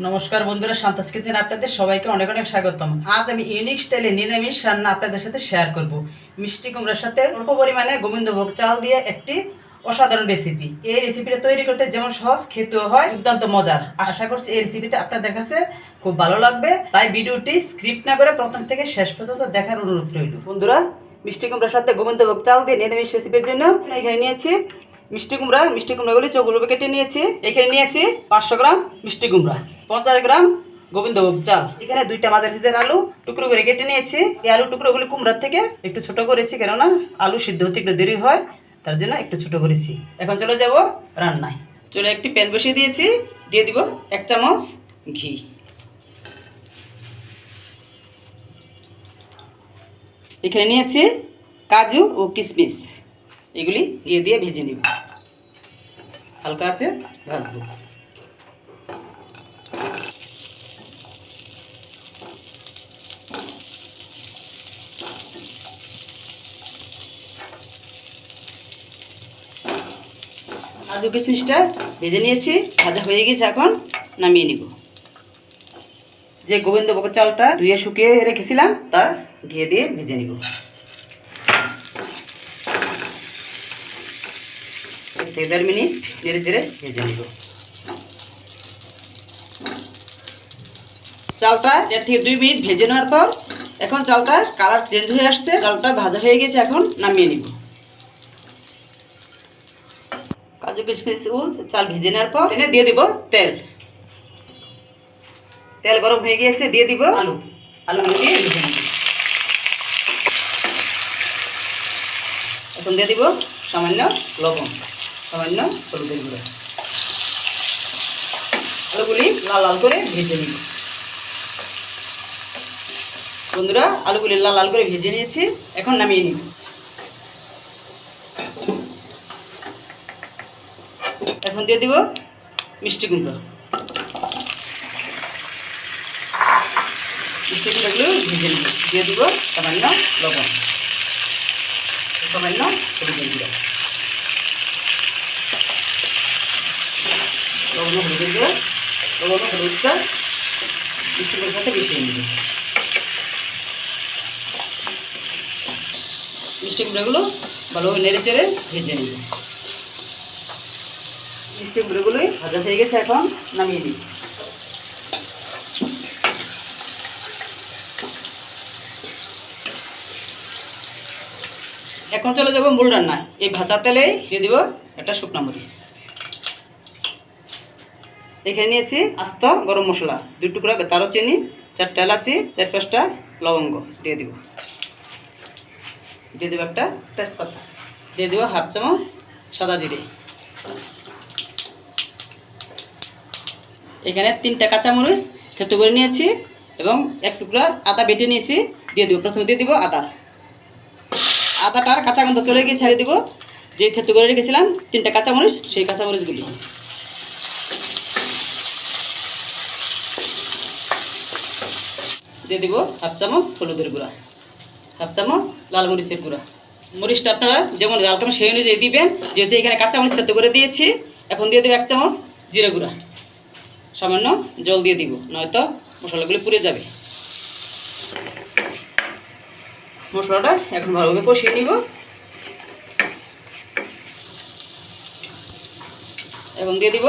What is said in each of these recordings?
নমস্কার বন্ধুরা, শান্তাস কিচেনে আপনাদের সবাইকে অনেক অনেক স্বাগতম। আজ আমি ইউনিক স্টাইলে নিরামিষ রান্না আপনাদের সাথে শেয়ার করব। মিষ্টি কুমড়ার সাথে অল্প পরিমাণে গোবিন্দভোগ চাল দিয়ে একটি অসাধারণ রেসিপি। এই রেসিপিটা তৈরি করতে যেমন সহজ, খেতেও হয় দুর্দান্ত মজার। আশা করছি এই রেসিপিটা আপনাদের কাছে খুব ভালো লাগবে, তাই ভিডিওটি স্ক্রিপ্ট না করে প্রথম থেকে শেষ পর্যন্ত দেখার অনুরোধ রইল। বন্ধুরা, মিষ্টি কুমড়ার সাথে গোবিন্দভোগ চাল দিয়ে নিরামিষ রেসিপির জন্য এখানে নিয়েছি মিষ্টি কুমড়াগুলি চৌগুলো কেটে নিয়েছি। এখানে নিয়েছি 500 গ্রাম মিষ্টি কুমড়া, 50 গ্রাম গোবিন্দভোগ চাল। এখানে 2টা মাঝারি সাইজের আলু টুকরো করে কেটে নিয়েছি। এই আলু টুকরোগুলি কুমড়ার থেকে একটু ছোট করেছি, কেননা আলু সিদ্ধ হতে একটু দেরি হয়, তার জন্য একটু ছোট করেছি। এখন চলে যাব রান্নায়। চলে একটি প্যান বসিয়ে দিয়েছি, দিয়ে দিব 1 চামচ ঘি। এখানে নিয়েছি কাজু ও কিশমিশ, এগুলি দিয়ে ভেজে নিব। হালকা আছে ভাজবো। কাজু কিশমিশটা ভেজে নিয়েছি, ভাজা হয়ে গেছে, এখন নামিয়ে নিব। যে গোবিন্দভোগ চালটা ধুয়ে শুকিয়ে রেখেছিলাম তা ঘি দিয়ে ভেজে নিব। 1-1.5 মিনিট ধীরে ধীরে ভেজে নিব। চালটা 1 থেকে 2 মিনিট ভেজে নেওয়ার পর এখন চালটা কালার চেঞ্জ হয়ে আসছে, চালটা ভাজা হয়ে গেছে, এখন নামিয়ে নিব। কাজু কিশমিশ ও চাল ভেজে নেওয়ার পর এনে দিয়ে দিব তেল। তেল গরম হয়ে গিয়েছে, দিয়ে দিব আলুগুলো দিয়ে ভেজে নেব। এখন দিয়ে দিব সামান্য লবণ, সামান্য হলুদের গুঁড়ো। আলুগুলি লাল লাল করে ভেজে নিব। বন্ধুরা, আলুগুলি লাল লাল করে ভেজে নিয়েছি, এখন নামিয়ে নিব। এখন দিয়ে দিব মিষ্টি কুমড়ো। মিষ্টি কুমড়োগুলো ভেজে নিব। দিয়ে দিব সামান্য লবণ, সামান্য হলুদের গুঁড়ো। লবণ হলুদটা মিষ্টি কুমড়োর সাথে মিশিয়ে নিব। মিষ্টি কুমড়োগুলো ভালোভাবে নেড়ে চেড়ে ভেজে নিব। মিষ্টি কুমড়োগুলোই ভাজা হয়ে গেছে, এখন নামিয়ে নিব। এখন চলে যাব মূল রান্নায়। এই ভাজা তেলেই দিয়ে দিব একটা শুকনো মরিচ। এখানে নিয়েছি আস্ত গরম মশলা, 2 টুকরা দারুচিনি, 4টা এলাচি, 4-5টা লবঙ্গ দিয়ে দিব। দিয়ে দেবো একটা তেজপাতা, দিয়ে দেবো 1/2 চামচ সাদা জিরে। এখানে 3টা কাঁচামরিচ থেতো করে নিয়েছি এবং 1 টুকরা আদা বেটে নিয়েছি, দিয়ে দেবো। প্রথমে দিয়ে দিব আদাটার কাঁচা গন্ধ চলে গিয়ে ছেড়ে দিব যে থেতো করে রেখেছিলাম 3টা কাঁচামরিচ, সেই কাঁচামরিচগুলি। দিয়ে দিব 1/2 চামচ হলুদের গুঁড়া, 1/2 চামচ লাল মরিচের গুঁড়া। মরিচটা আপনারা যেমন ঝাল খাবেন সেই অনুযায়ী দিবেন, যেহেতু এখানে কাঁচামরিচ থেতো করে দিয়েছি। এখন দিয়ে দেবো 1 চামচ জিরে গুঁড়া, সামান্য জল দিয়ে দিব, নয়তো মশলাগুলি পুড়ে যাবে। মশলাটা এখন ভালোভাবে কষিয়ে নিব। এখন দিয়ে দিব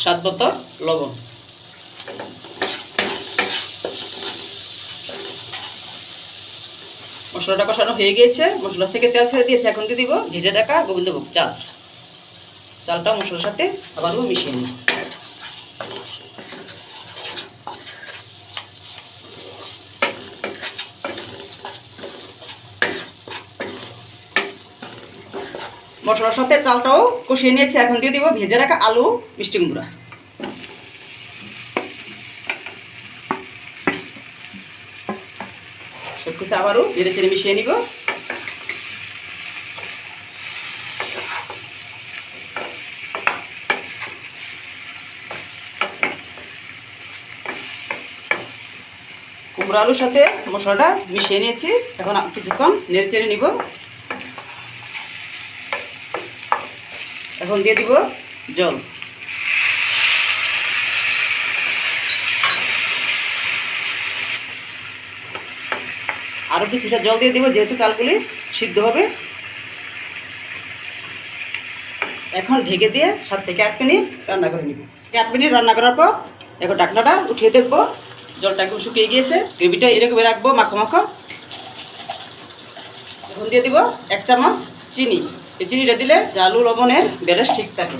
স্বাদমতো লবণ। মশলাটা কষানো হয়ে গিয়েছে, মশলা থেকে তেল ছেড়ে দিয়েছে। এখন দিয়ে দিব ভেজে রাখা গোবিন্দভোগ চালটা মশলার সাথে আবারও মিশিয়ে নিব। মশলার সাথে চালটাও কষিয়ে নিয়েছে। এখন দিয়ে দিব ভেজে রাখা আলু, মিষ্টি কুমড়া। সব কিছু আবারও নেড়ে চেড়ে মিশিয়ে নিব। কুমড়ো আলুর সাথে মশলাটা মিশিয়ে নিয়েছি, এখন কিছুক্ষণ নেড়ে চেড়ে নিব। এখন দিয়ে দিব জল। আরও কিছুটা জল দিয়ে দেবো, যেহেতু চালগুলি সিদ্ধ হবে। এখন ঢেকে দিয়ে 7 থেকে 8 মিনিট রান্না করে নিব। 8 মিনিট রান্না করার পর এখন ঢাকনাটা উঠিয়ে দেখবো, জলটা একদম শুকিয়ে গিয়েছে। গ্রেভিটা এরকম রাখবো মাখো মাখো। এখন দিয়ে দিব 1 চামচ চিনি। এই চিনিটা দিলে জালু লবণের ব্যালেন্স ঠিক থাকে।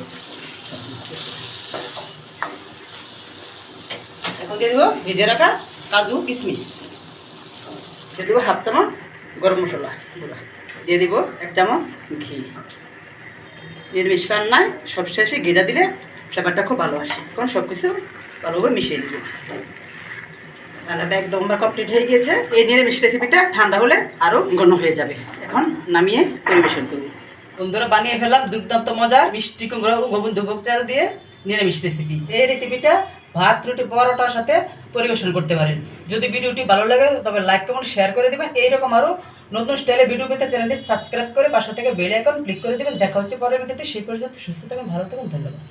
এখন দিয়ে দেবো ভেজে রাখা কাজু কিশমিশ। দিয়ে দেবো 1/2 চামচ গরম মশলা গুঁড়া। দিয়ে দিব 1 চামচ ঘি। নিরামিষ রান্নায় সবশেষে ঘিটা দিলে ফ্লেভারটা খুব ভালো আসে। এখন সব কিছু ভালোভাবে মিশিয়ে দিব। রান্নাটা একদম কমপ্লিট হয়ে গিয়েছে। এই নিরামিষ রেসিপিটা ঠান্ডা হলে আরও ঘন হয়ে যাবে। এখন নামিয়ে পরিবেশন করব। বন্ধুরা, বানিয়ে ফেলাম দুর্দান্ত মজা মিষ্টি কুমড়া ও গোবিন্দভোগ চাল দিয়ে নিরামিষ রেসিপি। এই রেসিপিটা ভাত, রুটি, পরোটার সাথে পরিবেশন করতে পারেন। যদি ভিডিওটি ভালো লাগে তবে লাইক কমেন্ট শেয়ার করে দেবেন। এইরকম আরও নতুন স্টাইলে ভিডিও পেতে চ্যানেলটি সাবস্ক্রাইব করে পাশে থেকে বেল আইকন ক্লিক করে দেবেন। দেখা হচ্ছে পরের ভিডিওতে। সেই পর্যন্ত সুস্থ থাকুন, ভালো থাকুন, ধন্যবাদ।